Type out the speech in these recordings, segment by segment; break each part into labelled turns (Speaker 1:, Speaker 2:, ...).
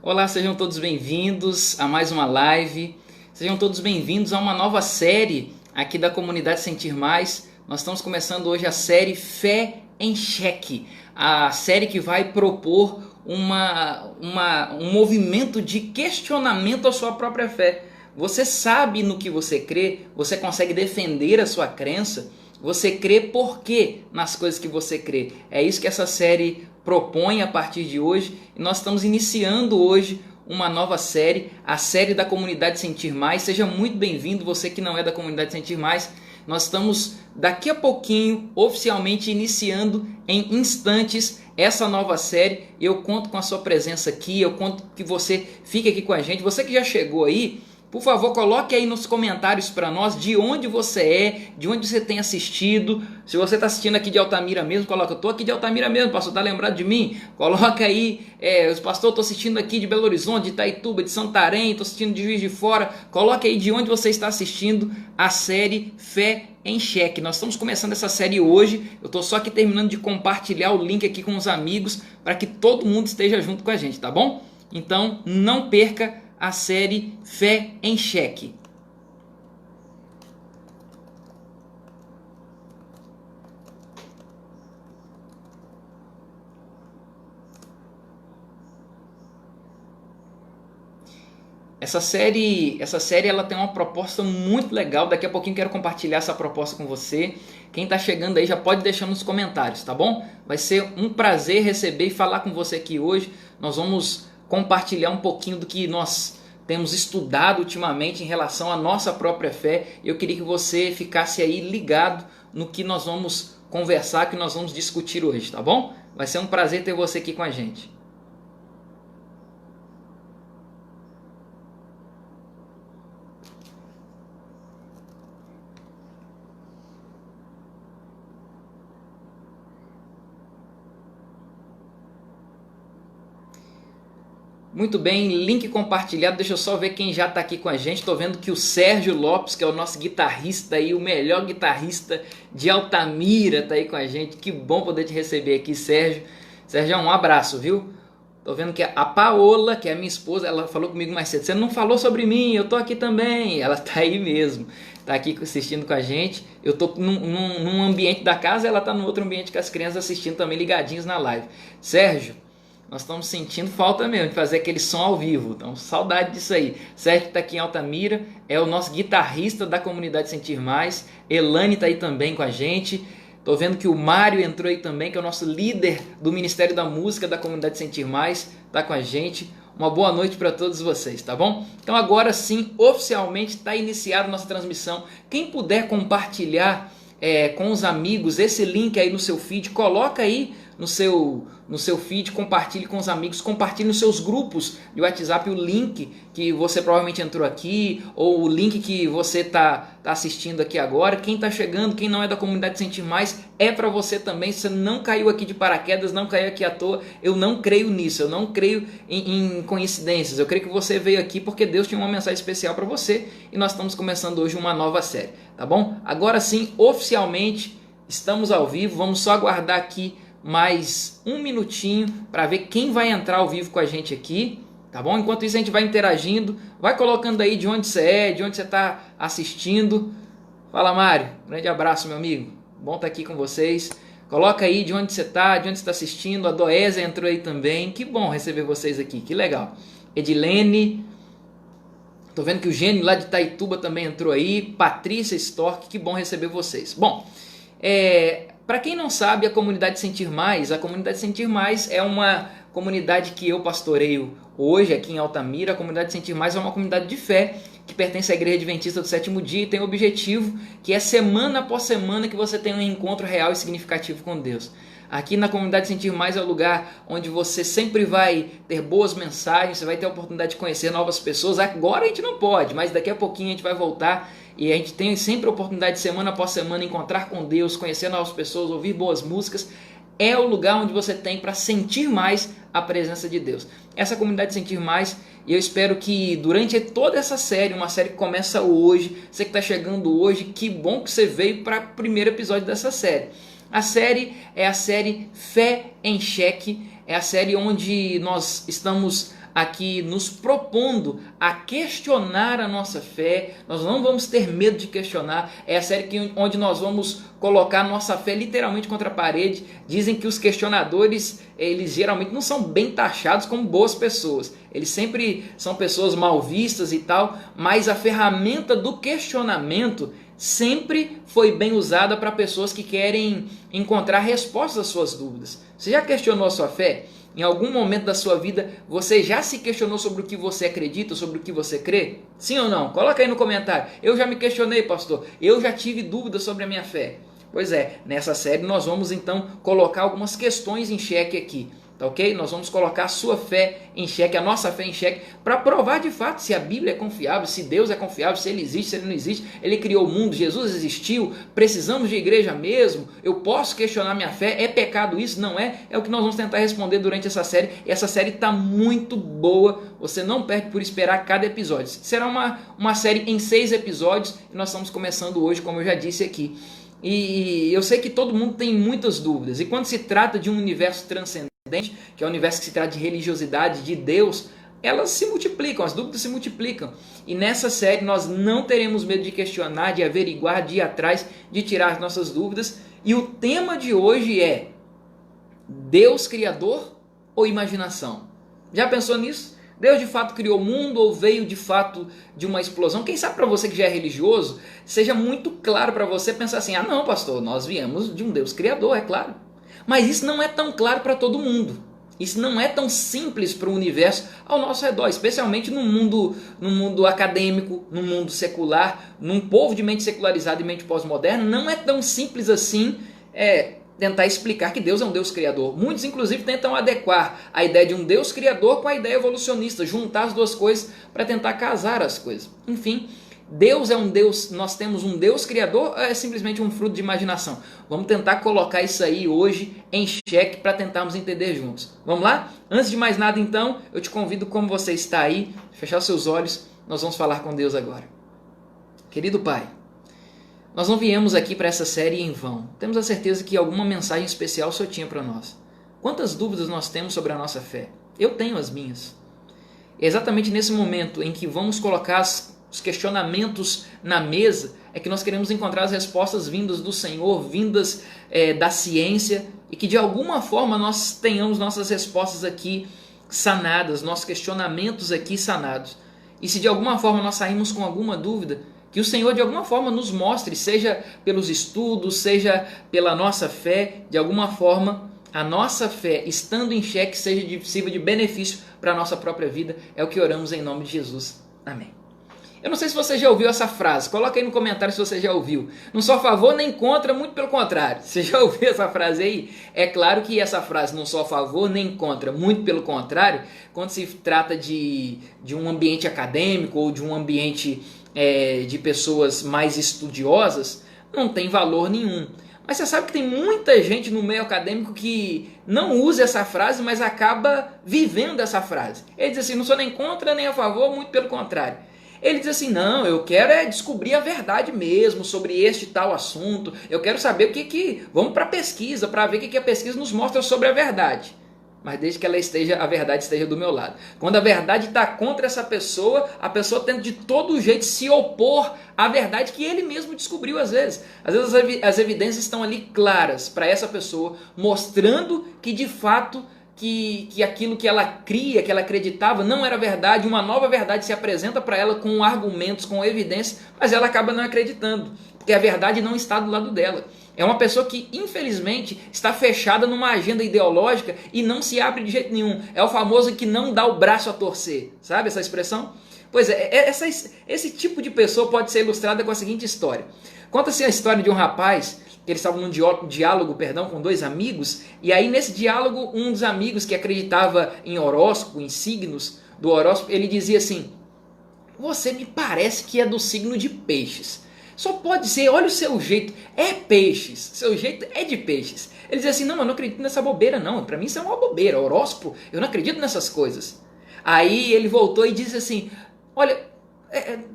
Speaker 1: Olá, sejam todos bem-vindos a mais uma live. Sejam todos bem-vindos a uma nova série aqui da comunidade Sentir Mais. Nós estamos começando hoje a série Fé em Xeque, a série que vai propor um movimento de questionamento à sua própria fé. Você sabe no que você crê, você consegue defender a sua crença, você crê por quê nas coisas que você crê. É isso que essa série propõe a partir de hoje. E nós estamos iniciando hoje uma nova série, a série da comunidade Sentir Mais. Seja muito bem-vindo, você que não é da comunidade Sentir Mais. Nós estamos daqui a pouquinho oficialmente iniciando em instantes essa nova série. Eu conto com a sua presença aqui, eu conto que você fique aqui com a gente. Você que já chegou aí, por favor, coloque aí nos comentários para nós de onde você é, de onde você tem assistido. Se você está assistindo aqui de Altamira mesmo, coloca, eu estou aqui de Altamira mesmo, pastor, está lembrado de mim? Coloca aí, pastor, estou assistindo aqui de Belo Horizonte, de Itaituba, de Santarém, estou assistindo de Juiz de Fora. Coloque aí de onde você está assistindo a série Fé em Xeque. Nós estamos começando essa série hoje, eu estou só aqui terminando de compartilhar o link aqui com os amigos, para que todo mundo esteja junto com a gente, tá bom? Então, não perca a série Fé em Xeque. Essa série ela tem uma proposta muito legal. Daqui a pouquinho quero compartilhar essa proposta com você. Quem está chegando aí já pode deixar nos comentários, tá bom? Vai ser um prazer receber e falar com você aqui hoje. Nós vamos compartilhar um pouquinho do que nós temos estudado ultimamente em relação à nossa própria fé. Eu queria que você ficasse aí ligado no que nós vamos conversar, que nós vamos discutir hoje, tá bom? Vai ser um prazer ter você aqui com a gente. Muito bem, link compartilhado. Deixa eu só ver quem já está aqui com a gente. Estou vendo que o Sérgio Lopes, que é o nosso guitarrista aí, o melhor guitarrista de Altamira, está aí com a gente. Que bom poder te receber aqui, Sérgio. Sérgio, um abraço, viu? Estou vendo que a Paola, que é a minha esposa, ela falou comigo mais cedo. Você não falou sobre mim, eu estou aqui também. Ela está aí mesmo, está aqui assistindo com a gente. Eu estou num ambiente da casa, ela está no outro ambiente com as crianças assistindo também, ligadinhos na live. Sérgio, nós estamos sentindo falta mesmo de fazer aquele som ao vivo. Então, saudade disso aí. Sérgio que está aqui em Altamira, é o nosso guitarrista da comunidade Sentir Mais. Elane está aí também com a gente. Estou vendo que o Mário entrou aí também, que é o nosso líder do Ministério da Música da comunidade Sentir Mais. Está com a gente. Uma boa noite para todos vocês, tá bom? Então agora sim, oficialmente está iniciada a nossa transmissão. Quem puder compartilhar com os amigos esse link aí no seu feed, coloca aí no seu feed, compartilhe com os amigos, compartilhe nos seus grupos de WhatsApp o link que você provavelmente entrou aqui, ou o link que você tá assistindo aqui agora. Quem está chegando, quem não é da comunidade Sentir Mais, é para você também. Você não caiu aqui de paraquedas, não caiu aqui à toa. Eu não creio nisso, eu não creio em coincidências. Eu creio que você veio aqui porque Deus tinha uma mensagem especial para você, e nós estamos começando hoje uma nova série, tá bom? Agora sim, oficialmente, estamos ao vivo. Vamos só aguardar aqui mais um minutinho para ver quem vai entrar ao vivo com a gente aqui, tá bom? Enquanto isso a gente vai interagindo, vai colocando aí de onde você é, de onde você está assistindo. Fala, Mário, grande abraço, meu amigo, bom estar aqui com vocês. Coloca aí de onde você está, de onde você está assistindo. A Doésia entrou aí também, que bom receber vocês aqui, que legal. Edilene, tô vendo que o Gênio lá de Itaituba também entrou aí. Patrícia Stork, que bom receber vocês. Bom, para quem não sabe, a comunidade Sentir Mais é uma comunidade que eu pastoreio hoje aqui em Altamira. A comunidade Sentir Mais é uma comunidade de fé que pertence à Igreja Adventista do Sétimo Dia e tem o objetivo que é semana após semana que você tenha um encontro real e significativo com Deus. Aqui na comunidade Sentir Mais é o lugar onde você sempre vai ter boas mensagens, você vai ter a oportunidade de conhecer novas pessoas. Agora a gente não pode, mas daqui a pouquinho a gente vai voltar e a gente tem sempre a oportunidade de semana após semana encontrar com Deus, conhecer novas pessoas, ouvir boas músicas. É o lugar onde você tem para sentir mais a presença de Deus. Essa comunidade Sentir Mais, e eu espero que durante toda essa série, uma série que começa hoje, você que está chegando hoje, que bom que você veio para o primeiro episódio dessa série. A série é a série Fé em Xeque, é a série onde nós estamos aqui nos propondo a questionar a nossa fé. Nós não vamos ter medo de questionar. É a série onde nós vamos colocar a nossa fé literalmente contra a parede. Dizem que os questionadores, eles geralmente não são bem taxados como boas pessoas. Eles sempre são pessoas mal vistas e tal, mas a ferramenta do questionamento sempre foi bem usada para pessoas que querem encontrar respostas às suas dúvidas. Você já questionou a sua fé? Em algum momento da sua vida, você já se questionou sobre o que você acredita, sobre o que você crê? Sim ou não? Coloca aí no comentário. Eu já me questionei, pastor. Eu já tive dúvidas sobre a minha fé. Pois é, nessa série nós vamos então colocar algumas questões em xeque aqui. Tá ok? Nós vamos colocar a sua fé em xeque, a nossa fé em xeque, para provar de fato se a Bíblia é confiável, se Deus é confiável, se Ele existe, se Ele não existe. Ele criou o mundo, Jesus existiu, precisamos de igreja mesmo, eu posso questionar minha fé, é pecado isso? Não é? É o que nós vamos tentar responder durante essa série. E essa série está muito boa, você não perde por esperar cada episódio. Será uma série em 6 episódios e nós estamos começando hoje, como eu já disse aqui. E eu sei que todo mundo tem muitas dúvidas, e quando se trata de um universo transcendente, que é o universo que se trata de religiosidade, de Deus, elas se multiplicam, as dúvidas se multiplicam. E nessa série nós não teremos medo de questionar, de averiguar, de ir atrás, de tirar as nossas dúvidas. E o tema de hoje é: Deus criador ou imaginação? Já pensou nisso? Deus de fato criou o mundo ou veio de fato de uma explosão? Quem sabe para você que já é religioso, seja muito claro para você pensar assim: ah não, pastor, nós viemos de um Deus criador, é claro. Mas isso não é tão claro para todo mundo. Isso não é tão simples para o universo ao nosso redor, especialmente no mundo acadêmico, no mundo secular, num povo de mente secularizada e mente pós-moderna. Não é tão simples assim tentar explicar que Deus é um Deus criador. Muitos, inclusive, tentam adequar a ideia de um Deus criador com a ideia evolucionista, juntar as duas coisas para tentar casar as coisas. Enfim, Deus é um Deus, nós temos um Deus criador ou é simplesmente um fruto de imaginação? Vamos tentar colocar isso aí hoje em xeque para tentarmos entender juntos. Vamos lá? Antes de mais nada então, eu te convido, como você está aí, fechar os seus olhos, nós vamos falar com Deus agora. Querido Pai, nós não viemos aqui para essa série em vão. Temos a certeza que alguma mensagem especial o Senhor tinha para nós. Quantas dúvidas nós temos sobre a nossa fé? Eu tenho as minhas. É exatamente nesse momento em que vamos colocar os questionamentos na mesa, é que nós queremos encontrar as respostas vindas do Senhor, vindas da ciência, e que de alguma forma nós tenhamos nossas respostas aqui sanadas, nossos questionamentos aqui sanados. E se de alguma forma nós saímos com alguma dúvida, que o Senhor de alguma forma nos mostre, seja pelos estudos, seja pela nossa fé, de alguma forma a nossa fé, estando em xeque, sirva de benefício para a nossa própria vida. É o que oramos em nome de Jesus. Amém. Eu não sei se você já ouviu essa frase, coloca aí no comentário se você já ouviu. Não sou a favor nem contra, muito pelo contrário. Você já ouviu essa frase aí? É claro que essa frase, não sou a favor nem contra, muito pelo contrário, quando se trata de um ambiente acadêmico ou de um ambiente de pessoas mais estudiosas, não tem valor nenhum. Mas você sabe que tem muita gente no meio acadêmico que não usa essa frase, mas acaba vivendo essa frase. Ele diz assim: não sou nem contra nem a favor, muito pelo contrário. Ele diz assim: não, eu quero descobrir a verdade mesmo sobre este tal assunto. Eu quero saber o que vamos para a pesquisa, para ver o que a pesquisa nos mostra sobre a verdade. Mas desde que a verdade esteja do meu lado. Quando a verdade está contra essa pessoa, a pessoa tenta de todo jeito se opor à verdade que ele mesmo descobriu às vezes. Às vezes as evidências estão ali claras para essa pessoa, mostrando que de fato que aquilo que ela cria, que ela acreditava, não era verdade. Uma nova verdade se apresenta para ela com argumentos, com evidências, mas ela acaba não acreditando, porque a verdade não está do lado dela. É uma pessoa que, infelizmente, está fechada numa agenda ideológica e não se abre de jeito nenhum. É o famoso que não dá o braço a torcer. Sabe essa expressão? Pois é, esse tipo de pessoa pode ser ilustrada com a seguinte história. Conta-se a história de um rapaz, que eles estavam num diálogo com 2 amigos, e aí nesse diálogo, um dos amigos que acreditava em horóscopo, em signos do horóscopo, ele dizia assim: você me parece que é do signo de peixes. Só pode ser, olha o seu jeito, é peixes, seu jeito é de peixes. Ele dizia assim: não, eu não acredito nessa bobeira não, para mim isso é uma bobeira, horóscopo, eu não acredito nessas coisas. Aí ele voltou e disse assim: olha,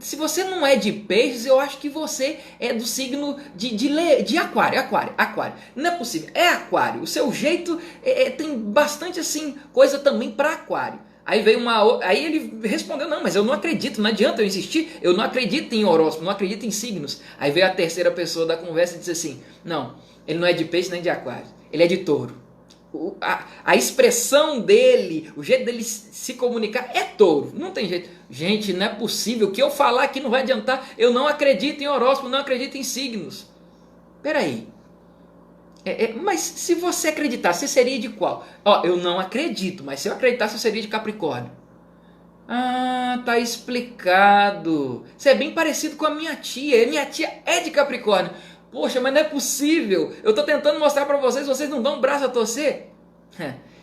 Speaker 1: se você não é de peixes, eu acho que você é do signo de aquário. Não é possível, é aquário, o seu jeito tem bastante assim coisa também para aquário. Aí ele respondeu, não, mas eu não acredito, não adianta eu insistir, eu não acredito em horóscopo, não acredito em signos. Aí veio a terceira pessoa da conversa e disse assim, não, ele não é de peixe nem de aquário, ele é de touro. A expressão dele, o jeito dele se comunicar é touro, não tem jeito. Gente, não é possível, o que eu falar aqui não vai adiantar, eu não acredito em horóscopo, não acredito em signos. Peraí. Mas se você acreditasse, você seria de qual? Ó, eu não acredito, mas se eu acreditasse, eu seria de Capricórnio. Ah, tá explicado. Você é bem parecido com a minha tia. Minha tia é de Capricórnio. Poxa, mas não é possível. Eu tô tentando mostrar pra vocês, vocês não dão um braço a torcer.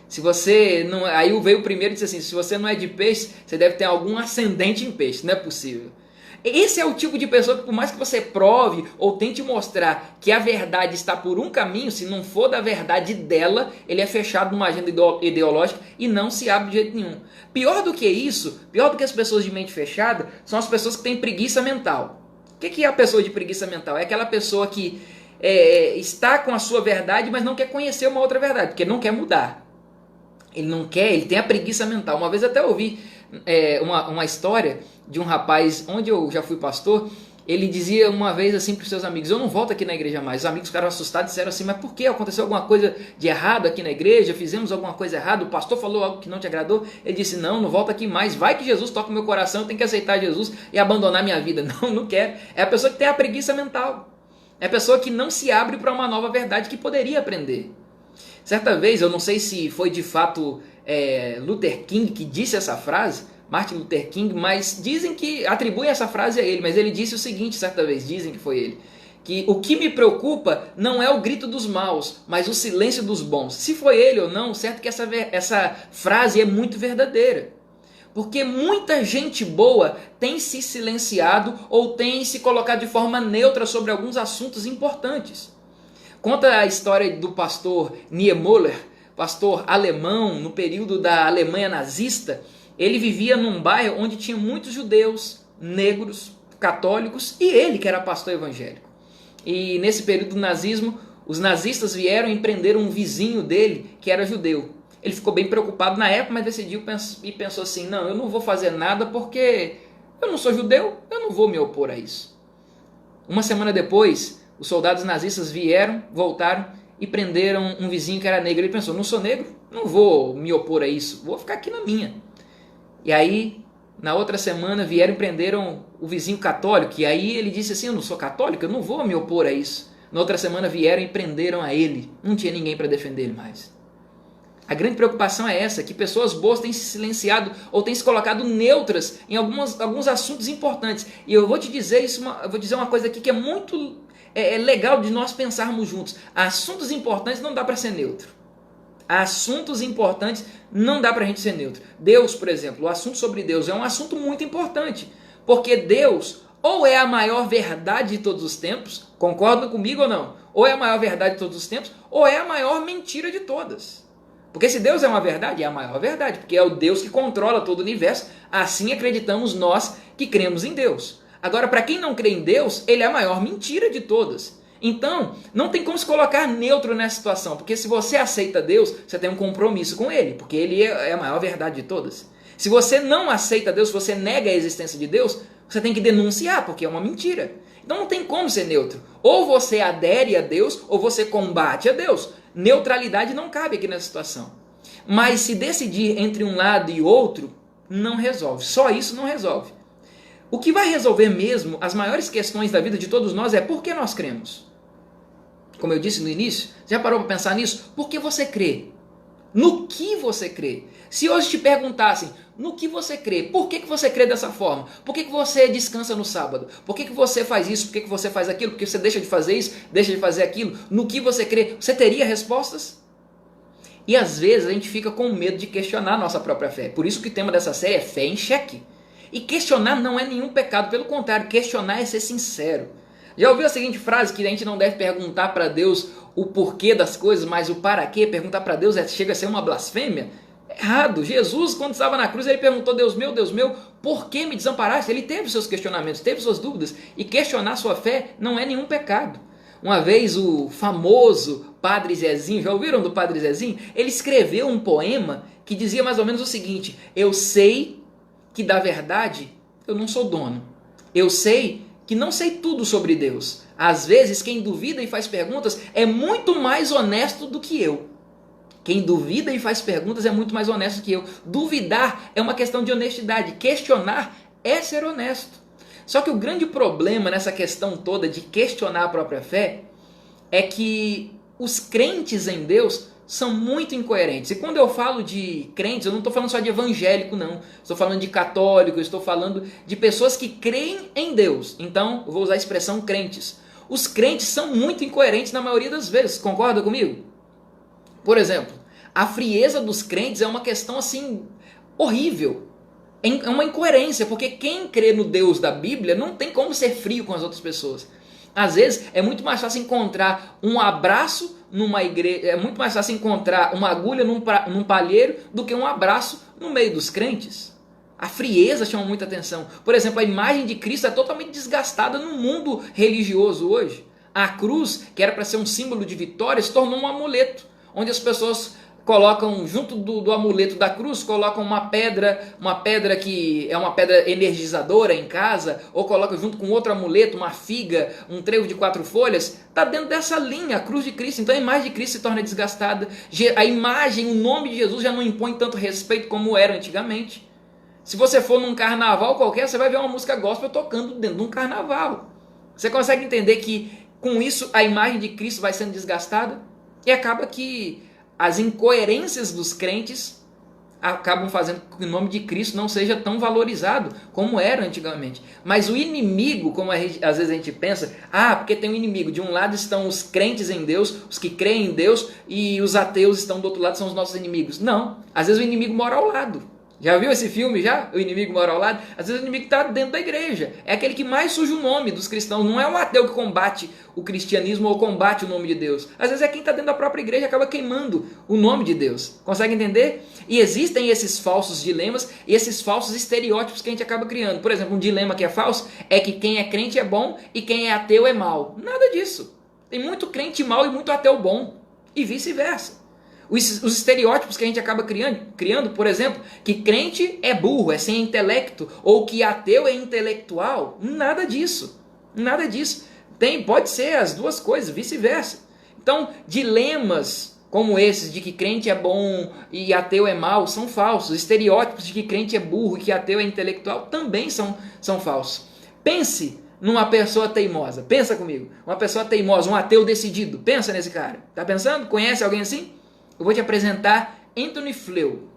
Speaker 1: Se você não... Aí veio o primeiro e disse assim, se você não é de peixe, você deve ter algum ascendente em peixe. Não é possível. Esse é o tipo de pessoa que por mais que você prove ou tente mostrar que a verdade está por um caminho, se não for da verdade dela, ele é fechado numa agenda ideológica e não se abre de jeito nenhum. Pior do que isso, pior do que as pessoas de mente fechada, são as pessoas que têm preguiça mental. O que é a pessoa de preguiça mental? É aquela pessoa que está com a sua verdade, mas não quer conhecer uma outra verdade, porque não quer mudar. Ele não quer, ele tem a preguiça mental. Uma vez até ouvi uma história de um rapaz, onde eu já fui pastor, ele dizia uma vez assim para os seus amigos, eu não volto aqui na igreja mais. Os amigos ficaram assustados e disseram assim, mas por que? Aconteceu alguma coisa de errado aqui na igreja? Fizemos alguma coisa errada? O pastor falou algo que não te agradou? Ele disse, não volto aqui mais. Vai que Jesus toca o meu coração, eu tenho que aceitar Jesus e abandonar minha vida. Não quero. É a pessoa que tem a preguiça mental. É a pessoa que não se abre para uma nova verdade que poderia aprender. Certa vez, eu não sei se foi de fato Luther King que disse essa frase, Martin Luther King, mas dizem que atribuem essa frase a ele, mas ele disse o seguinte certa vez, dizem que foi ele, que o que me preocupa não é o grito dos maus, mas o silêncio dos bons. Se foi ele ou não, certo que essa frase é muito verdadeira. Porque muita gente boa tem se silenciado ou tem se colocado de forma neutra sobre alguns assuntos importantes. Conta a história do pastor Niemöller, pastor alemão no período da Alemanha nazista. Ele vivia num bairro onde tinha muitos judeus, negros, católicos e ele que era pastor evangélico. E nesse período do nazismo, os nazistas vieram e prenderam um vizinho dele que era judeu. Ele ficou bem preocupado na época, mas decidiu e pensou assim, não, eu não vou fazer nada porque eu não sou judeu, eu não vou me opor a isso. Uma semana depois, os soldados nazistas voltaram e prenderam um vizinho que era negro. Ele pensou, não sou negro, não vou me opor a isso, vou ficar aqui na minha. E aí, na outra semana, vieram e prenderam o vizinho católico. E aí ele disse assim, eu não sou católico, eu não vou me opor a isso. Na outra semana vieram e prenderam a ele. Não tinha ninguém para defender ele mais. A grande preocupação é essa, que pessoas boas têm se silenciado ou têm se colocado neutras em alguns assuntos importantes. E eu vou te dizer eu vou dizer uma coisa aqui que é muito legal de nós pensarmos juntos. Assuntos importantes não dá para ser neutro. Assuntos importantes não dá para a gente ser neutro. Deus, por exemplo, o assunto sobre Deus é um assunto muito importante. Porque Deus ou é a maior verdade de todos os tempos, concordam comigo ou não? Ou é a maior verdade de todos os tempos, ou é a maior mentira de todas. Porque se Deus é uma verdade, é a maior verdade, porque é o Deus que controla todo o universo, assim acreditamos nós que cremos em Deus. Agora, para quem não crê em Deus, ele é a maior mentira de todas. Então, não tem como se colocar neutro nessa situação, porque se você aceita Deus, você tem um compromisso com ele, porque ele é a maior verdade de todas. Se você não aceita Deus, se você nega a existência de Deus, você tem que denunciar, porque é uma mentira. Então não tem como ser neutro. Ou você adere a Deus, ou você combate a Deus. Neutralidade não cabe aqui nessa situação. Mas se decidir entre um lado e outro, não resolve. Só isso não resolve. O que vai resolver mesmo as maiores questões da vida de todos nós é por que nós cremos. Como eu disse no início, já parou para pensar nisso? Por que você crê? No que você crê? Se hoje te perguntassem, no que você crê? Por que você crê dessa forma? Por que você descansa no sábado? Por que você faz isso? Por que você faz aquilo? Por que você deixa de fazer isso? Deixa de fazer aquilo? No que você crê? Você teria respostas? E às vezes a gente fica com medo de questionar a nossa própria fé. Por isso que o tema dessa série é fé em xeque. E questionar não é nenhum pecado. Pelo contrário, questionar é ser sincero. Já ouviu a seguinte frase que a gente não deve perguntar para Deus o porquê das coisas, mas o para quê? Perguntar para Deus chega a ser uma blasfêmia? Errado. Jesus, quando estava na cruz, ele perguntou, Deus meu, por que me desamparaste? Ele teve seus questionamentos, teve suas dúvidas. E questionar sua fé não é nenhum pecado. Uma vez o famoso Padre Zezinho, já ouviram do Padre Zezinho? Ele escreveu um poema que dizia mais ou menos o seguinte: eu sei que da verdade eu não sou dono. Eu sei que não sei tudo sobre Deus. Às vezes quem duvida e faz perguntas é muito mais honesto do que eu. Quem duvida e faz perguntas é muito mais honesto que eu. Duvidar é uma questão de honestidade. Questionar é ser honesto. Só que o grande problema nessa questão toda de questionar a própria fé é que os crentes em Deus são muito incoerentes. E quando eu falo de crentes, eu não estou falando só de evangélico, não. Estou falando de católico, estou falando de pessoas que creem em Deus. Então, eu vou usar a expressão crentes. Os crentes são muito incoerentes na maioria das vezes. Concorda comigo? Por exemplo, a frieza dos crentes é uma questão assim horrível. É uma incoerência, porque quem crê no Deus da Bíblia não tem como ser frio com as outras pessoas. Às vezes é muito mais fácil encontrar um abraço numa igreja, é muito mais fácil encontrar uma agulha num palheiro do que um abraço no meio dos crentes. A frieza chama muita atenção. Por exemplo, a imagem de Cristo é totalmente desgastada no mundo religioso hoje. A cruz, que era para ser um símbolo de vitória, se tornou um amuleto, onde as pessoas colocam junto do amuleto da cruz, colocam uma pedra que é uma pedra energizadora em casa, ou colocam junto com outro amuleto, uma figa, um trevo de 4 folhas. Está dentro dessa linha, a cruz de Cristo. Então a imagem de Cristo se torna desgastada. A imagem, o nome de Jesus já não impõe tanto respeito como era antigamente. Se você for num carnaval qualquer, você vai ver uma música gospel tocando dentro de um carnaval. Você consegue entender que com isso a imagem de Cristo vai sendo desgastada? E acaba que as incoerências dos crentes acabam fazendo com que o nome de Cristo não seja tão valorizado como era antigamente. Mas o inimigo, como às vezes a gente pensa, porque tem um inimigo. De um lado estão os crentes em Deus, os que creem em Deus, e os ateus estão do outro lado, são os nossos inimigos. Não, às vezes o inimigo mora ao lado. Já viu esse filme já? O inimigo mora ao lado? Às vezes o inimigo está dentro da igreja. É aquele que mais suja o nome dos cristãos. Não é um ateu que combate o cristianismo ou combate o nome de Deus. Às vezes é quem está dentro da própria igreja e acaba queimando o nome de Deus. Consegue entender? E existem esses falsos dilemas e esses falsos estereótipos que a gente acaba criando. Por exemplo, um dilema que é falso é que quem é crente é bom e quem é ateu é mau. Nada disso. Tem muito crente mau e muito ateu bom. E vice-versa. Os estereótipos que a gente acaba criando, por exemplo, que crente é burro, é sem intelecto, ou que ateu é intelectual, nada disso. Nada disso. Pode ser as duas coisas, vice-versa. Então, dilemas como esses de que crente é bom e ateu é mau são falsos. Estereótipos de que crente é burro e que ateu é intelectual também são falsos. Pense numa pessoa teimosa. Pensa comigo. Uma pessoa teimosa, um ateu decidido. Pensa nesse cara. Tá pensando? Conhece alguém assim? Eu vou te apresentar Anthony Flew.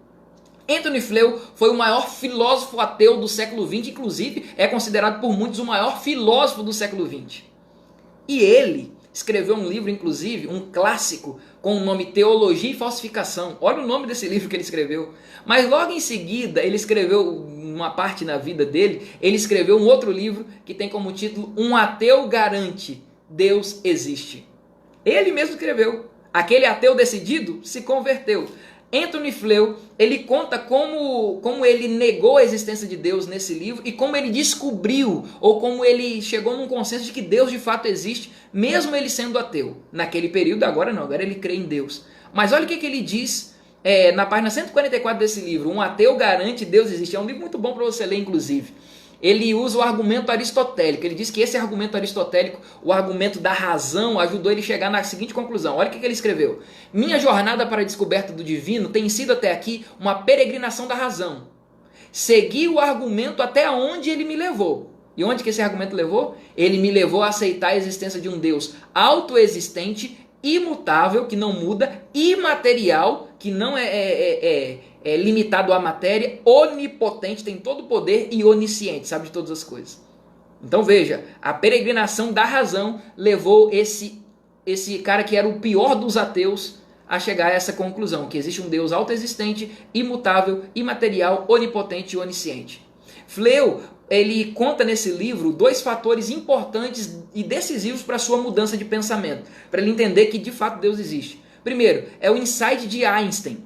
Speaker 1: Anthony Flew foi o maior filósofo ateu do século XX, inclusive é considerado por muitos o maior filósofo do século XX. E ele escreveu um livro, inclusive, um clássico, com o nome Teologia e Falsificação. Olha o nome desse livro que ele escreveu. Mas logo em seguida, ele escreveu, uma parte na vida dele, ele escreveu um outro livro que tem como título Um Ateu Garante, Deus Existe. Ele mesmo escreveu. Aquele ateu decidido se converteu. Anthony Flew, ele conta como ele negou a existência de Deus nesse livro e como ele descobriu, ou como ele chegou num consenso de que Deus de fato existe, mesmo ele sendo ateu. Naquele período, agora não, agora ele crê em Deus. Mas olha o que ele diz na página 144 desse livro, Um Ateu Garante, Deus Existe. É um livro muito bom para você ler, inclusive. Ele usa o argumento aristotélico. Ele diz que esse argumento aristotélico, o argumento da razão, ajudou ele a chegar na seguinte conclusão. Olha o que ele escreveu. Minha jornada para a descoberta do divino tem sido até aqui uma peregrinação da razão. Segui o argumento até onde ele me levou. E onde que esse argumento levou? Ele me levou a aceitar a existência de um Deus autoexistente, imutável, que não muda, imaterial, que não é limitado à matéria, onipotente, tem todo o poder e onisciente, sabe de todas as coisas. Então veja, a peregrinação da razão levou esse cara que era o pior dos ateus a chegar a essa conclusão, que existe um Deus autoexistente, imutável, imaterial, onipotente e onisciente. Flew, ele conta nesse livro 2 fatores importantes e decisivos para a sua mudança de pensamento, para ele entender que de fato Deus existe. Primeiro, é o insight de Einstein.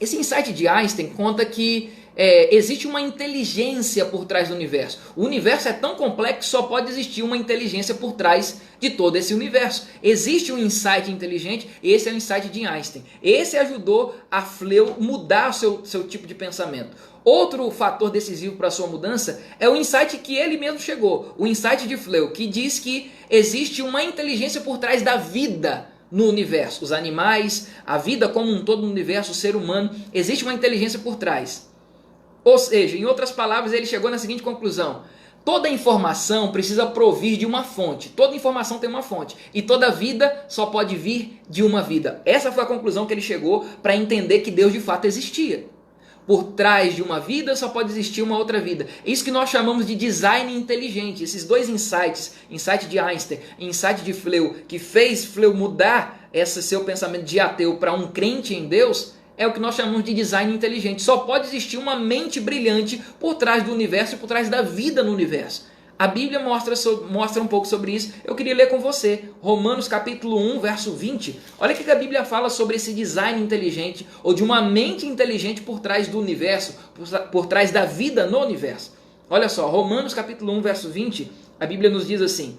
Speaker 1: Esse insight de Einstein conta que existe uma inteligência por trás do universo. O universo é tão complexo que só pode existir uma inteligência por trás de todo esse universo. Existe um insight inteligente, esse é o insight de Einstein. Esse ajudou a Fleu mudar o seu tipo de pensamento. Outro fator decisivo para a sua mudança é o insight que ele mesmo chegou, o insight de Fleu, que diz que existe uma inteligência por trás da vida no universo. Os animais, a vida como um todo no universo, o ser humano, existe uma inteligência por trás. Ou seja, em outras palavras, ele chegou na seguinte conclusão: toda informação precisa provir de uma fonte. Toda informação tem uma fonte. E toda vida só pode vir de uma vida. Essa foi a conclusão que ele chegou para entender que Deus de fato existia. Por trás de uma vida só pode existir uma outra vida. Isso que nós chamamos de design inteligente. Esses dois insights, insight de Einstein e insight de Fleu, que fez Fleu mudar esse seu pensamento de ateu para um crente em Deus, é o que nós chamamos de design inteligente. Só pode existir uma mente brilhante por trás do universo e por trás da vida no universo. A Bíblia mostra um pouco sobre isso. Eu queria ler com você Romanos capítulo 1, verso 20. Olha o que a Bíblia fala sobre esse design inteligente, ou de uma mente inteligente por trás do universo, por trás da vida no universo. Olha só, Romanos capítulo 1, verso 20, a Bíblia nos diz assim: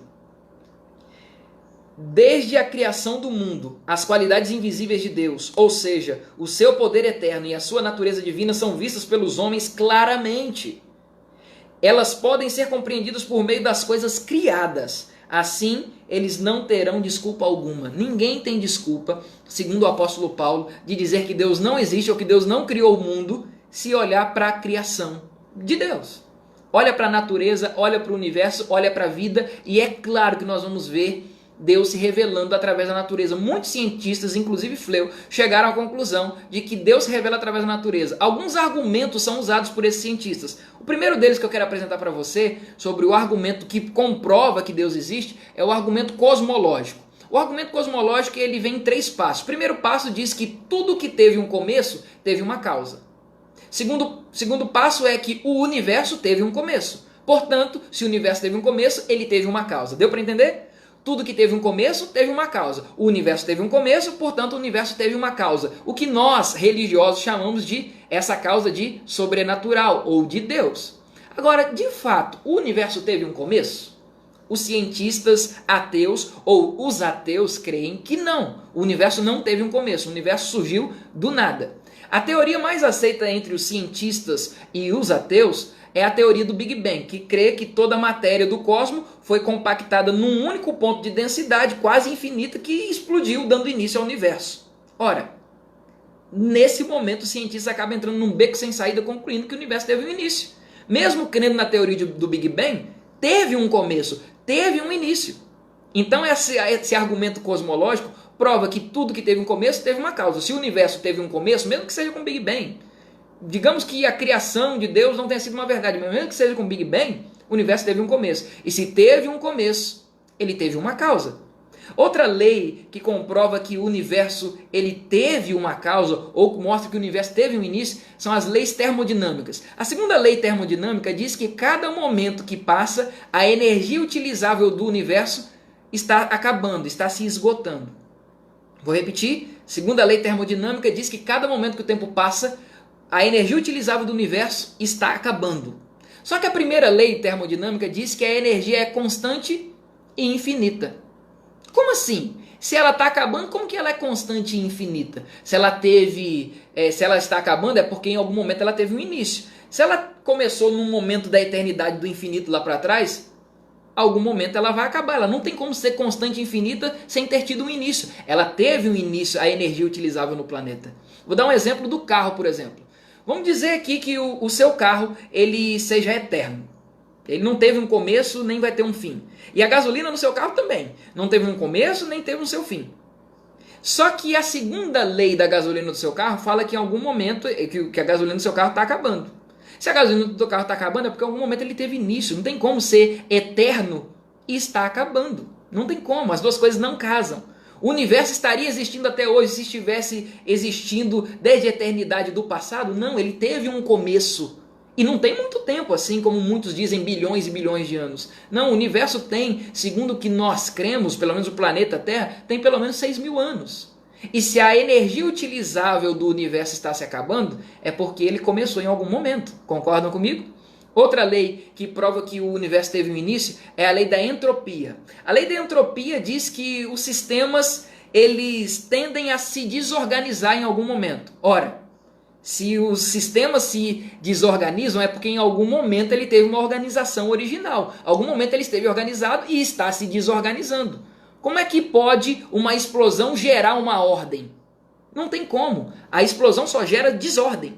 Speaker 1: desde a criação do mundo, as qualidades invisíveis de Deus, ou seja, o seu poder eterno e a sua natureza divina, são vistas pelos homens claramente. Elas podem ser compreendidas por meio das coisas criadas. Assim, eles não terão desculpa alguma. Ninguém tem desculpa, segundo o apóstolo Paulo, de dizer que Deus não existe ou que Deus não criou o mundo, se olhar para a criação de Deus. Olha para a natureza, olha para o universo, olha para a vida, e é claro que nós vamos ver Deus se revelando através da natureza. Muitos cientistas, inclusive Fleu, chegaram à conclusão de que Deus se revela através da natureza. Alguns argumentos são usados por esses cientistas. O primeiro deles que eu quero apresentar para você, sobre o argumento que comprova que Deus existe, é o argumento cosmológico. O argumento cosmológico, ele vem em 3 passos. O primeiro passo diz que tudo que teve um começo, teve uma causa. Segundo passo é que o universo teve um começo. Portanto, se o universo teve um começo, ele teve uma causa. Deu para entender? Tudo que teve um começo, teve uma causa. O universo teve um começo, portanto o universo teve uma causa. O que nós, religiosos, chamamos de essa causa de sobrenatural ou de Deus. Agora, de fato, o universo teve um começo? Os cientistas ateus ou os ateus creem que não. O universo não teve um começo, o universo surgiu do nada. A teoria mais aceita entre os cientistas e os ateus é a teoria do Big Bang, que crê que toda a matéria do cosmos foi compactada num único ponto de densidade quase infinita que explodiu, dando início ao universo. Ora, nesse momento o cientista acaba entrando num beco sem saída, concluindo que o universo teve um início. Mesmo crendo na teoria do Big Bang, teve um começo, teve um início. Então esse argumento cosmológico prova que tudo que teve um começo teve uma causa. Se o universo teve um começo, mesmo que seja com o Big Bang, digamos que a criação de Deus não tenha sido uma verdade, mas mesmo que seja com o Big Bang, o universo teve um começo. E se teve um começo, ele teve uma causa. Outra lei que comprova que o universo ele teve uma causa, ou mostra que o universo teve um início, são as leis termodinâmicas. A segunda lei termodinâmica diz que cada momento que passa, a energia utilizável do universo está acabando, está se esgotando. Vou repetir. Segunda lei termodinâmica diz que cada momento que o tempo passa, a energia utilizável do universo está acabando. Só que a primeira lei termodinâmica diz que a energia é constante e infinita. Como assim? Se ela está acabando, como que ela é constante e infinita? Se ela está acabando, é porque em algum momento ela teve um início. Se ela começou num momento da eternidade do infinito lá para trás, algum momento ela vai acabar. Ela não tem como ser constante e infinita sem ter tido um início. Ela teve um início, a energia utilizável no planeta. Vou dar um exemplo do carro, por exemplo. Vamos dizer aqui que o seu carro ele seja eterno. Ele não teve um começo, nem vai ter um fim. E a gasolina no seu carro também. Não teve um começo, nem teve um seu fim. Só que a segunda lei da gasolina do seu carro fala que em algum momento que a gasolina do seu carro está acabando. Se a gasolina do seu carro está acabando é porque em algum momento ele teve início. Não tem como ser eterno e está acabando. Não tem como, as duas coisas não casam. O universo estaria existindo até hoje se estivesse existindo desde a eternidade do passado? Não, ele teve um começo. E não tem muito tempo, assim como muitos dizem, bilhões e bilhões de anos. Não, o universo tem, segundo o que nós cremos, pelo menos o planeta Terra, tem pelo menos 6.000 anos. E se a energia utilizável do universo está se acabando, é porque ele começou em algum momento. Concordam comigo? Outra lei que prova que o universo teve um início é a lei da entropia. A lei da entropia diz que os sistemas eles tendem a se desorganizar em algum momento. Ora, se os sistemas se desorganizam é porque em algum momento ele teve uma organização original. Em algum momento ele esteve organizado e está se desorganizando. Como é que pode uma explosão gerar uma ordem? Não tem como. A explosão só gera desordem.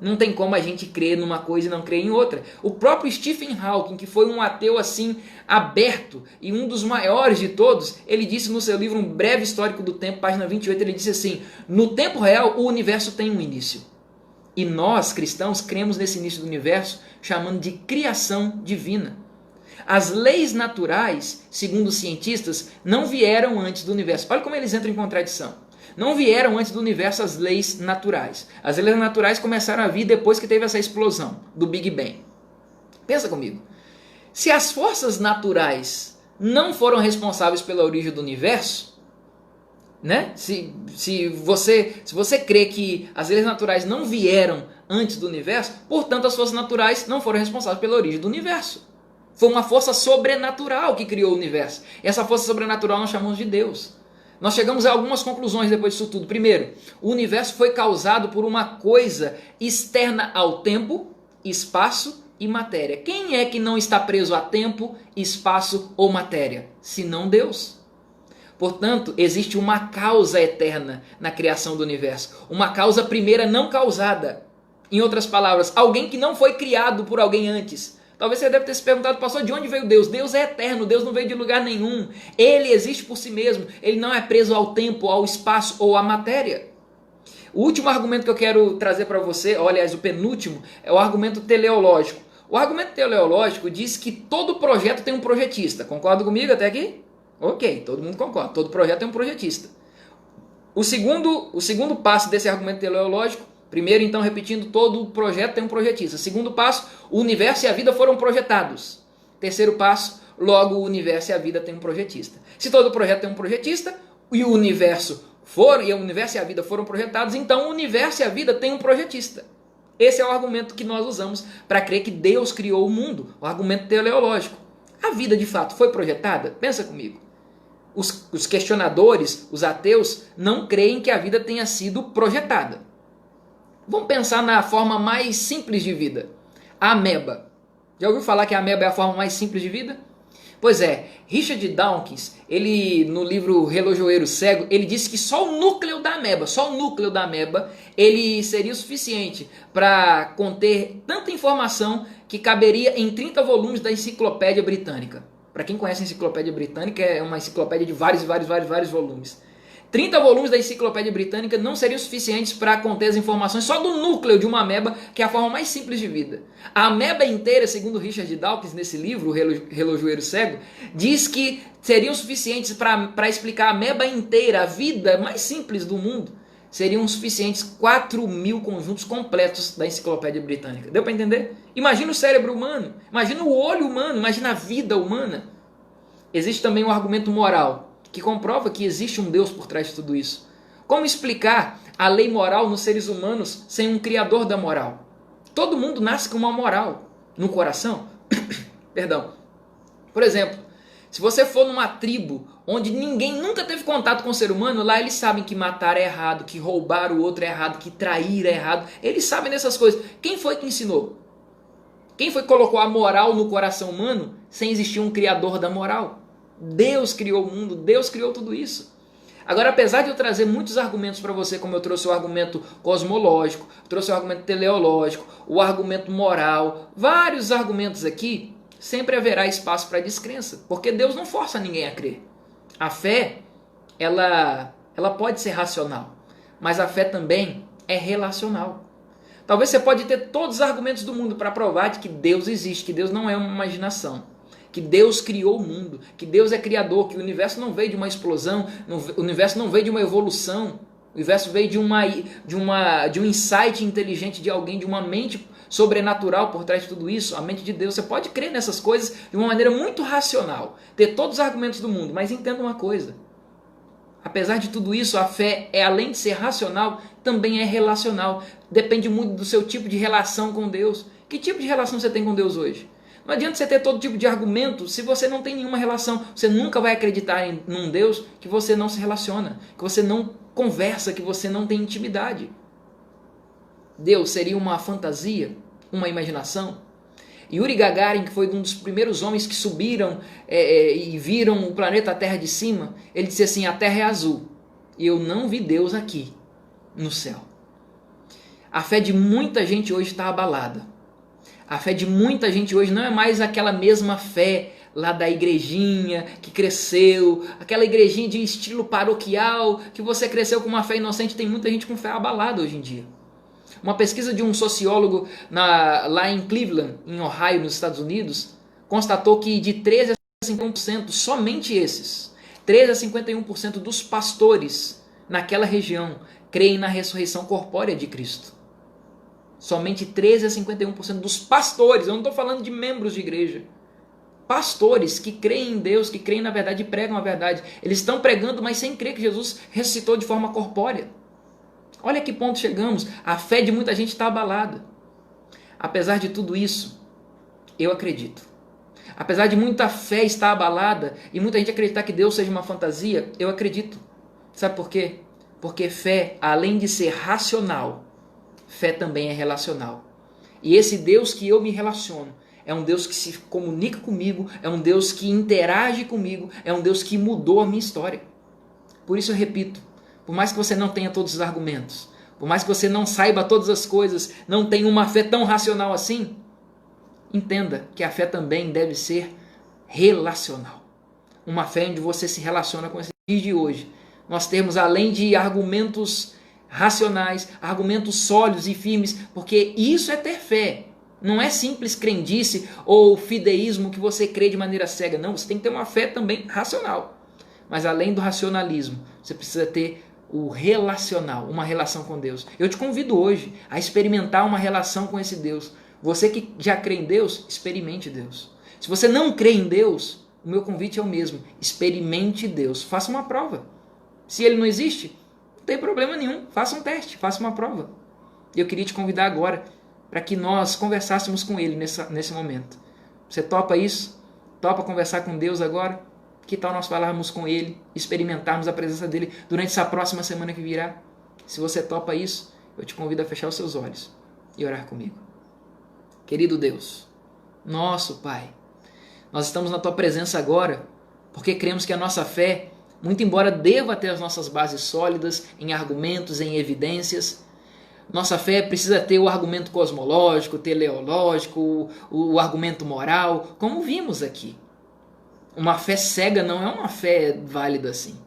Speaker 1: Não tem como a gente crer numa coisa e não crer em outra. O próprio Stephen Hawking, que foi um ateu assim aberto e um dos maiores de todos, ele disse no seu livro Um Breve Histórico do Tempo, página 28, ele disse assim: no tempo real o universo tem um início. E nós, cristãos, cremos nesse início do universo chamando de criação divina. As leis naturais, segundo os cientistas, não vieram antes do universo. Olha como eles entram em contradição. Não vieram antes do universo as leis naturais. As leis naturais começaram a vir depois que teve essa explosão do Big Bang. Pensa comigo. Se as forças naturais não foram responsáveis pela origem do universo, né? Se você crê que as leis naturais não vieram antes do universo, portanto as forças naturais não foram responsáveis pela origem do universo. Foi uma força sobrenatural que criou o universo. E essa força sobrenatural nós chamamos de Deus. Nós chegamos a algumas conclusões depois disso tudo. Primeiro, o universo foi causado por uma coisa externa ao tempo, espaço e matéria. Quem é que não está preso a tempo, espaço ou matéria? Senão Deus. Portanto, existe uma causa eterna na criação do universo. Uma causa primeira não causada. Em outras palavras, alguém que não foi criado por alguém antes. Talvez você deve ter se perguntado, pastor, de onde veio Deus? Deus é eterno, Deus não veio de lugar nenhum. Ele existe por si mesmo, ele não é preso ao tempo, ao espaço ou à matéria. O último argumento que eu quero trazer para você, ou aliás, o penúltimo, é o argumento teleológico. O argumento teleológico diz que todo projeto tem um projetista. Concorda comigo até aqui? Ok, todo mundo concorda. Todo projeto tem um projetista. O segundo passo desse argumento teleológico, primeiro, então, repetindo, todo projeto tem um projetista. Segundo passo, o universo e a vida foram projetados. Terceiro passo, logo o universo e a vida têm um projetista. Se todo projeto tem um projetista, e o universo e a vida foram projetados, então o universo e a vida têm um projetista. Esse é o argumento que nós usamos para crer que Deus criou o mundo, o argumento teleológico. A vida, de fato, foi projetada? Pensa comigo. Os questionadores, os ateus, não creem que a vida tenha sido projetada. Vamos pensar na forma mais simples de vida. A ameba. Já ouviu falar que a ameba é a forma mais simples de vida? Pois é, Richard Dawkins, ele no livro Relojoeiro Cego, ele disse que só o núcleo da ameba, ele seria o suficiente para conter tanta informação que caberia em 30 volumes da Enciclopédia Britânica. Para quem conhece a Enciclopédia Britânica, é uma enciclopédia de vários volumes. 30 volumes da Enciclopédia Britânica não seriam suficientes para conter as informações só do núcleo de uma ameba, que é a forma mais simples de vida. A ameba inteira, segundo Richard Dawkins, nesse livro, O Relojoeiro Cego, diz que seriam suficientes para explicar a ameba inteira, a vida mais simples do mundo, seriam suficientes 4.000 conjuntos completos da Enciclopédia Britânica. Deu para entender? Imagina o cérebro humano, imagina o olho humano, imagina a vida humana. Existe também um argumento moral, que comprova que existe um Deus por trás de tudo isso. Como explicar a lei moral nos seres humanos sem um criador da moral? Todo mundo nasce com uma moral no coração. Perdão. Por exemplo, se você for numa tribo onde ninguém nunca teve contato com o ser humano, lá eles sabem que matar é errado, que roubar o outro é errado, que trair é errado. Eles sabem dessas coisas. Quem foi que ensinou? Quem foi que colocou a moral no coração humano sem existir um criador da moral? Deus criou o mundo, Deus criou tudo isso. Agora, apesar de eu trazer muitos argumentos para você, como eu trouxe o argumento cosmológico, trouxe o argumento teleológico, o argumento moral, vários argumentos aqui, sempre haverá espaço para descrença, porque Deus não força ninguém a crer. A fé, ela pode ser racional, mas a fé também é relacional. Talvez você pode ter todos os argumentos do mundo para provar de que Deus existe, que Deus não é uma imaginação, que Deus criou o mundo, que Deus é criador, que o universo não veio de uma explosão, o universo não veio de uma evolução, o universo veio de um insight inteligente de alguém, de uma mente sobrenatural por trás de tudo isso, a mente de Deus. Você pode crer nessas coisas de uma maneira muito racional, ter todos os argumentos do mundo, mas entenda uma coisa: Apesar de tudo isso, a fé é, além de ser racional, também é relacional. Depende muito do seu tipo de relação com Deus. Que tipo de relação você tem com Deus hoje? Não adianta você ter todo tipo de argumento se você não tem nenhuma relação. Você nunca vai acreditar em um Deus que você não se relaciona, que você não conversa, que você não tem intimidade. Deus seria uma fantasia, uma imaginação? Yuri Gagarin, que foi um dos primeiros homens que subiram e viram o planeta Terra de cima, ele disse assim: a Terra é azul e eu não vi Deus aqui no céu. A fé de muita gente hoje está abalada. A fé de muita gente hoje não é mais aquela mesma fé lá da igrejinha que cresceu, aquela igrejinha de estilo paroquial, que você cresceu com uma fé inocente. Tem muita gente com fé abalada hoje em dia. Uma pesquisa de um sociólogo lá em Cleveland, em Ohio, nos Estados Unidos, constatou que de 13 a 51%, somente esses, 13 a 51% dos pastores naquela região creem na ressurreição corpórea de Cristo. Somente 13 a 51% dos pastores, eu não estou falando de membros de igreja, pastores que creem em Deus, que creem na verdade e pregam a verdade. Eles estão pregando, mas sem crer que Jesus ressuscitou de forma corpórea. Olha que ponto chegamos. A fé de muita gente está abalada. Apesar de tudo isso, eu acredito. Apesar de muita fé estar abalada e muita gente acreditar que Deus seja uma fantasia, eu acredito. Sabe por quê? Porque fé, além de ser racional, fé também é relacional. E esse Deus que eu me relaciono é um Deus que se comunica comigo, é um Deus que interage comigo, é um Deus que mudou a minha história. Por isso eu repito, por mais que você não tenha todos os argumentos, por mais que você não saiba todas as coisas, não tenha uma fé tão racional assim, entenda que a fé também deve ser relacional. Uma fé onde você se relaciona com esse dia de hoje. Nós temos, além de argumentos racionais, argumentos sólidos e firmes, porque isso é ter fé. Não é simples crendice ou fideísmo que você crê de maneira cega. Não, você tem que ter uma fé também racional. Mas além do racionalismo, você precisa ter o relacional, uma relação com Deus. Eu te convido hoje a experimentar uma relação com esse Deus. Você que já crê em Deus, experimente Deus. Se você não crê em Deus, o meu convite é o mesmo. Experimente Deus. Faça uma prova. Se ele não existe, não tem problema nenhum. Faça um teste, faça uma prova. Eu queria te convidar agora para que nós conversássemos com ele nesse momento. Você topa isso? Topa conversar com Deus agora? Que tal nós falarmos com ele, experimentarmos a presença dele durante essa próxima semana que virá? Se você topa isso, eu te convido a fechar os seus olhos e orar comigo. Querido Deus, nosso Pai, nós estamos na Tua presença agora porque cremos que a nossa fé, muito embora deva ter as nossas bases sólidas em argumentos, em evidências, nossa fé precisa ter o argumento cosmológico, teleológico, o argumento moral, como vimos aqui. Uma fé cega não é uma fé válida assim.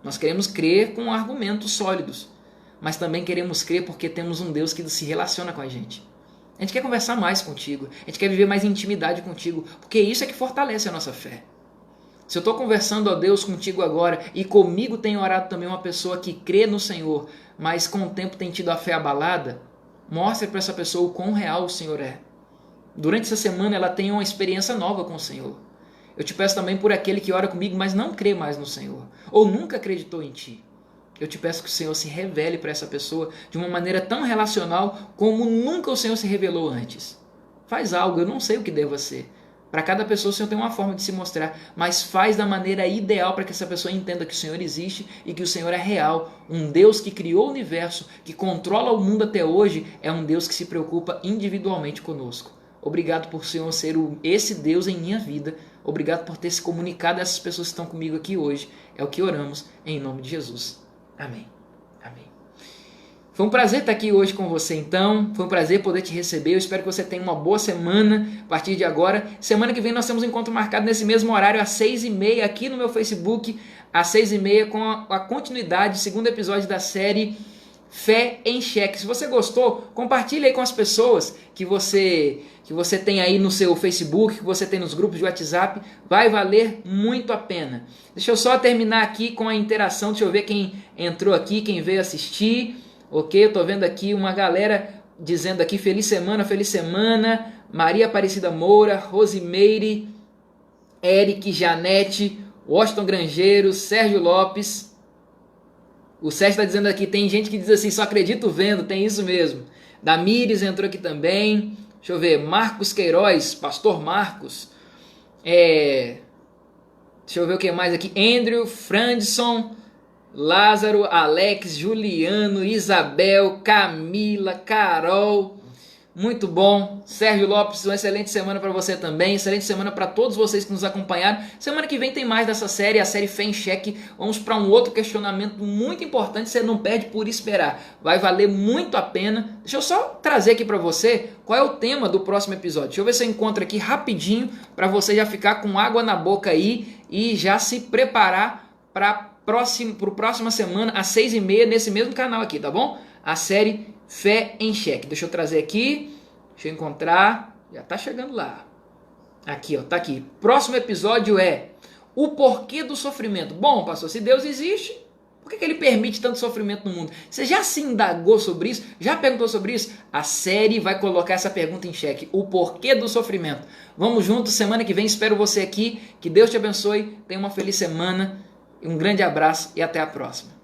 Speaker 1: Nós queremos crer com argumentos sólidos, mas também queremos crer porque temos um Deus que se relaciona com a gente. A gente quer conversar mais contigo, a gente quer viver mais intimidade contigo, porque isso é que fortalece a nossa fé. Se eu estou conversando a Deus contigo agora e comigo tem orado também uma pessoa que crê no Senhor, mas com o tempo tem tido a fé abalada, mostre para essa pessoa o quão real o Senhor é. Durante essa semana ela tenha uma experiência nova com o Senhor. Eu te peço também por aquele que ora comigo, mas não crê mais no Senhor, ou nunca acreditou em Ti. Eu te peço que o Senhor se revele para essa pessoa de uma maneira tão relacional como nunca o Senhor se revelou antes. Faz algo, eu não sei o que deva ser. Para cada pessoa o Senhor tem uma forma de se mostrar, mas faz da maneira ideal para que essa pessoa entenda que o Senhor existe e que o Senhor é real. Um Deus que criou o universo, que controla o mundo até hoje, é um Deus que se preocupa individualmente conosco. Obrigado por o Senhor ser esse Deus em minha vida. Obrigado por ter se comunicado a essas pessoas que estão comigo aqui hoje. É o que oramos em nome de Jesus. Amém. Amém. Foi um prazer estar aqui hoje com você então. Foi um prazer poder te receber. Eu espero que você tenha uma boa semana a partir de agora. Semana que vem nós temos um encontro marcado nesse mesmo horário, às 6h30, aqui no meu Facebook, às 6h30, com a continuidade, segundo episódio da série Fé em Xeque. Se você gostou, compartilhe aí com as pessoas que você tem aí no seu Facebook, que você tem nos grupos de WhatsApp. Vai valer muito a pena. Deixa eu só terminar aqui com a interação. Deixa eu ver quem entrou aqui, quem veio assistir. Ok, eu tô vendo aqui uma galera dizendo aqui feliz semana. Maria Aparecida Moura, Rosimeire, Eric, Janete, Washington Grangeiro, Sérgio Lopes. O Sérgio está dizendo aqui, tem gente que diz assim, só acredito vendo, tem isso mesmo. Damires entrou aqui também. Deixa eu ver, Marcos Queiroz, Pastor Marcos. Deixa eu ver o que mais aqui. Andrew, Frandson, Lázaro, Alex, Juliano, Isabel, Camila, Carol. Muito bom. Sérgio Lopes, uma excelente semana para você também. Excelente semana para todos vocês que nos acompanharam. Semana que vem tem mais dessa série, a série Fé em Xeque. Vamos para um outro questionamento muito importante. Você não perde por esperar. Vai valer muito a pena. Deixa eu só trazer aqui para você qual é o tema do próximo episódio. Deixa eu ver se eu encontro aqui rapidinho para você já ficar com água na boca aí e já se preparar para próxima semana às 6h30 nesse mesmo canal aqui, tá bom? A série Fé em Xeque. Deixa eu trazer aqui. Deixa eu encontrar. Já tá chegando lá. Aqui, ó. Tá aqui. Próximo episódio é o porquê do sofrimento. Bom, pastor, se Deus existe, por que ele permite tanto sofrimento no mundo? Você já se indagou sobre isso? Já perguntou sobre isso? A série vai colocar essa pergunta em xeque. O porquê do sofrimento. Vamos juntos. Semana que vem espero você aqui. Que Deus te abençoe. Tenha uma feliz semana. Um grande abraço e até a próxima.